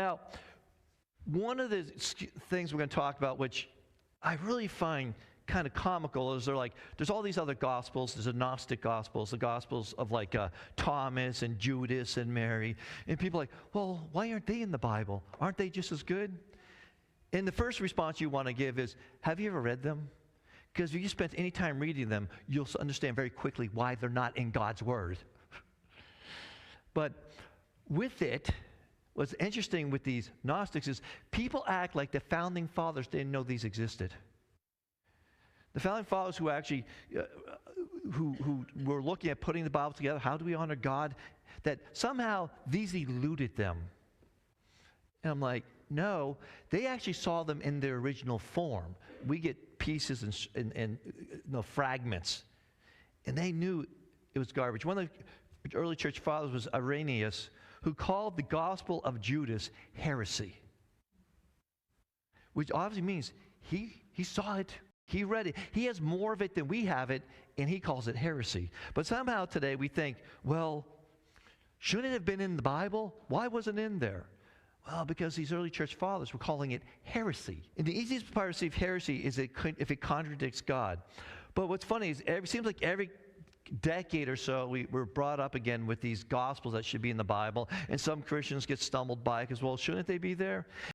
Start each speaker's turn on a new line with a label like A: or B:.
A: Now, one of the things we're going to talk about, which I really find kind of comical, is there's all these other Gospels. There's the Gnostic Gospels, the Gospels of Thomas and Judas and Mary. And people are like, well, why aren't they in the Bible? Aren't they just as good? And the first response you want to give is, have you ever read them? Because if you spend any time reading them, you'll understand very quickly why they're not in God's Word. But with it, what's interesting with these Gnostics is people act like the founding fathers didn't know these existed. The founding fathers who actually who were looking at putting the Bible together, how do we honor God, that somehow these eluded them. And I'm like, no, they actually saw them in their original form. We get pieces and fragments. And they knew it was garbage. One of the early church fathers was Irenaeus, who called the Gospel of Judas heresy, which obviously means he saw it, he read it, he has more of it than we have it, and he calls it heresy. But somehow today we think, well, shouldn't it have been in the Bible? Why wasn't it in there? Well, because these early church fathers were calling it heresy. And the easiest part to receive heresy is if it contradicts God. But what's funny is it seems like every decade or so we're brought up again with these Gospels that should be in the Bible, and some Christians get stumbled by because, well, shouldn't they be there?